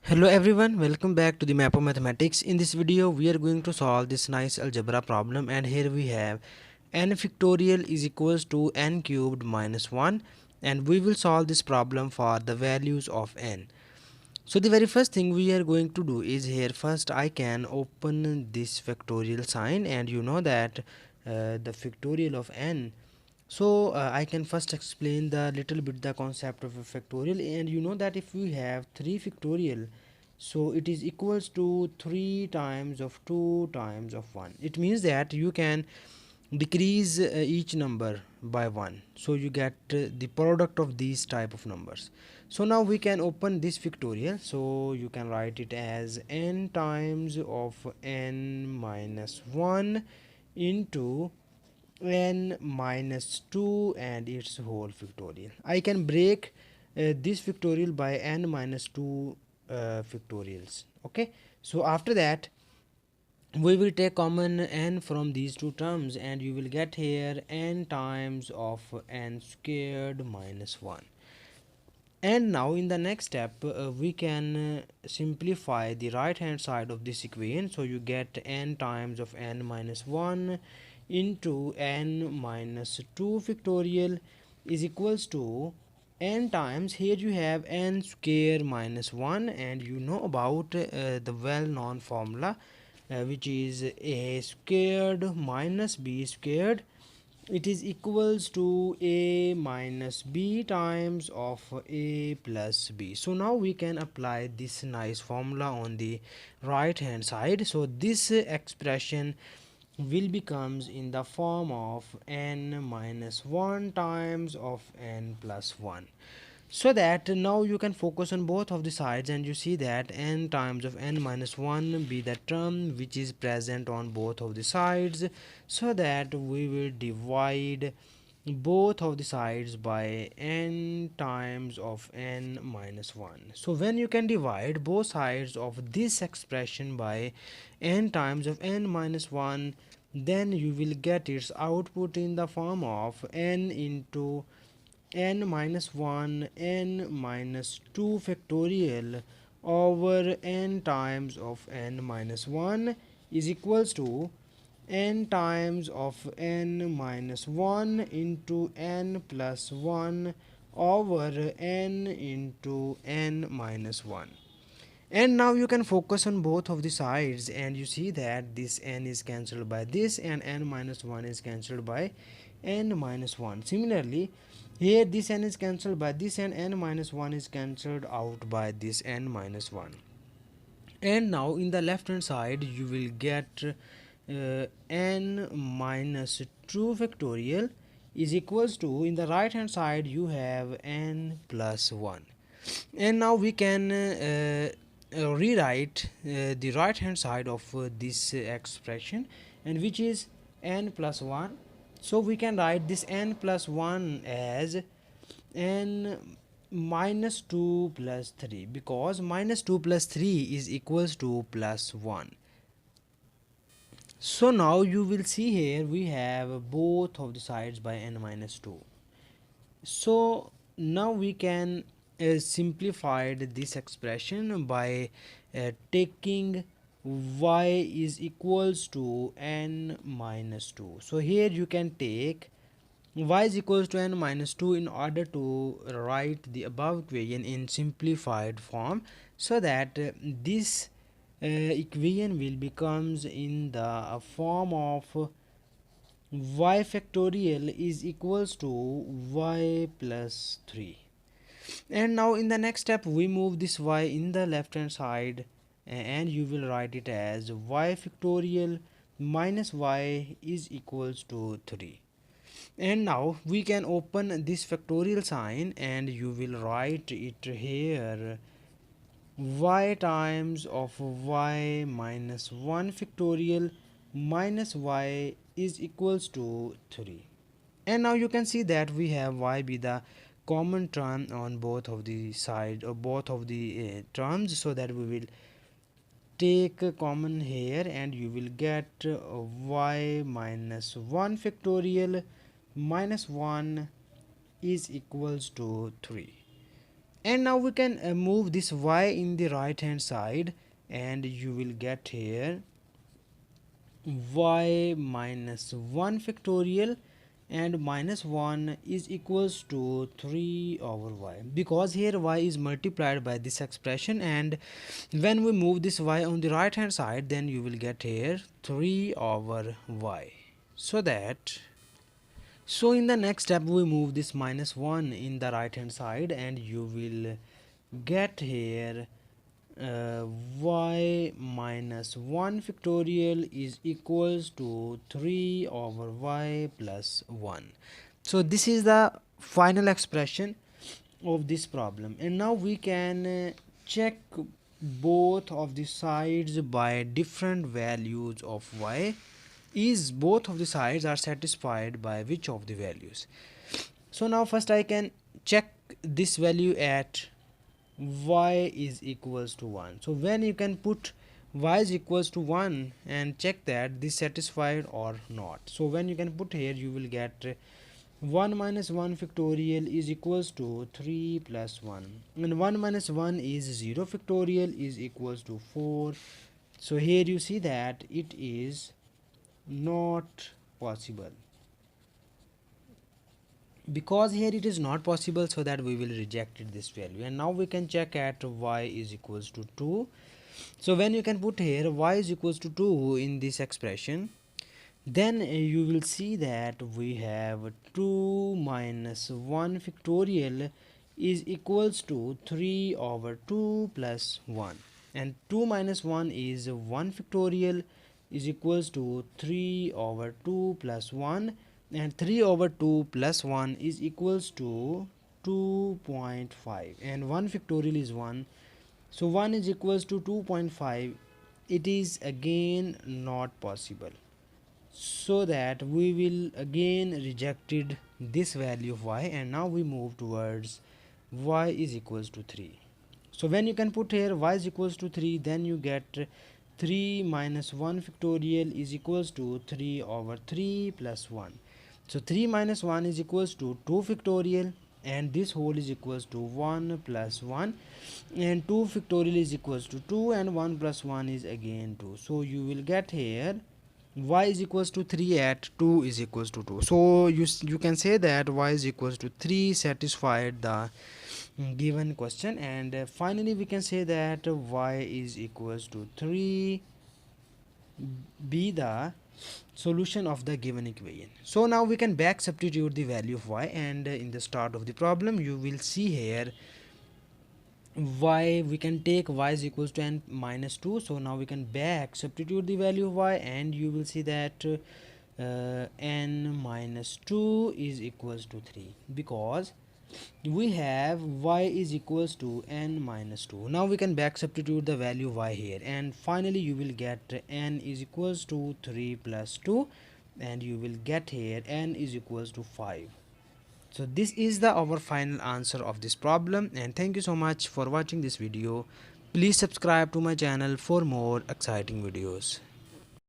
Hello everyone, welcome back to the map of mathematics. In this video we are going to solve this nice algebra problem, and here we have n factorial is equals to n cubed minus 1, and we will solve this problem for the values of n. So the very first thing we are going to do is, here first I can open this factorial sign, and you know that the factorial of n. So I can first explain the little bit the concept of a factorial, and you know that if we have 3 factorial, so it is equals to 3 times of 2 times of 1. It means that you can decrease each number by 1, so you get the product of these type of numbers. So now we can open this factorial, so you can write it as n times of n minus 1 into n minus 2 and its whole factorial. I can break this factorial by n minus 2 factorials. Okay, so after that we will take common n from these two terms, and you will get here n times of n squared minus 1. And now in the next step we can simplify the right hand side of this equation, so you get n times of n minus 1 into n minus 2 factorial is equals to n times, here you have n square minus 1, and you know about the well known formula which is a squared minus b squared, it is equals to a minus b times of a plus b. So now we can apply this nice formula on the right hand side, so this expression will becomes in the form of n minus 1 times of n plus 1. So that now you can focus on both of the sides, and you see that n times of n minus 1 be the term which is present on both of the sides, so that we will divide both of the sides by n times of n minus 1. So when you can divide both sides of this expression by n times of n minus 1, then you will get its output in the form of n into n minus 1 n minus 2 factorial over n times of n minus 1 is equals to n times of n minus 1 into n plus 1 over n into n minus 1. And now you can focus on both of the sides, and you see that this n is cancelled by this, and n minus 1 is cancelled by n minus 1. Similarly, here this n is cancelled by this, and n minus 1 is cancelled out by this n minus 1. And now in the left hand side you will get n minus 2 factorial is equals to, in the right hand side you have n plus 1. And now we can rewrite the right hand side of this expression, and which is n plus 1. So we can write this n plus 1 as n minus 2 plus 3, because minus 2 plus 3 is equals to plus 1. So now you will see here we have both of the sides by n minus 2. So now we can simplify this expression by taking y is equals to n minus 2. So here you can take y is equals to n minus 2 in order to write the above equation in simplified form, so that this equation will becomes in the form of y factorial is equals to y plus 3. And now in the next step we move this y in the left hand side, and you will write it as y factorial minus y is equals to 3. And now we can open this factorial sign, and you will write it here y times of y minus 1 factorial minus y is equals to 3. And now you can see that we have y be the common term on both of the side or both of the terms, so that we will take a common here, and you will get y minus 1 factorial minus 1 is equals to 3. And now we can move this y in the right hand side, and you will get here y minus 1 factorial and minus 1 is equals to 3 over y, because here y is multiplied by this expression, and when we move this y on the right hand side, then you will get here 3 over y. So in the next step we move this minus 1 in the right hand side, and you will get here uh, y minus 1 factorial is equals to 3 over y plus 1. So this is the final expression of this problem, and now we can check both of the sides by different values of y. Is both of the sides are satisfied by which of the values? So now first I can check this value at y is equals to 1. So when you can put y is equals to 1 and check that this satisfied or not. So when you can put here, you will get 1 minus 1 factorial is equals to 3 plus 1, and 1 minus 1 is 0 factorial is equals to 4. So here you see that it is not possible, because here it is not possible, so that we will reject it this value. And now we can check at y is equals to 2. So when you can put here y is equals to 2 in this expression, then you will see that we have 2 minus 1 factorial is equals to 3 over 2 plus 1, and 2 minus 1 is 1 factorial is equals to 3 over 2 plus 1, and 3 over 2 plus 1 is equals to 2.5, and 1 factorial is 1, so 1 is equals to 2.5. It is again not possible, so that we will again rejected this value of y, and now we move towards y is equals to 3. So when you can put here y is equals to 3, then you get 3 minus 1 factorial is equals to 3 over 3 plus 1. So 3 minus 1 is equals to 2 factorial, and this whole is equals to 1 plus 1, and 2 factorial is equals to 2, and 1 plus 1 is again 2. So you will get here y is equals to 3 at 2 is equals to 2. So you can say that y is equals to 3 satisfied the given question, and finally we can say that y is equals to 3 be the solution of the given equation. So now we can back substitute the value of y, and in the start of the problem you will see here y, we can take y is equals to n minus 2. So now we can back substitute the value of y, and you will see that n minus 2 is equals to 3, because we have y is equals to n minus 2. Now we can back substitute the value y here, and finally you will get n is equals to 3 plus 2, and you will get here n is equals to 5. So this is the our final answer of this problem, and thank you so much for watching this video. Please subscribe to my channel for more exciting videos.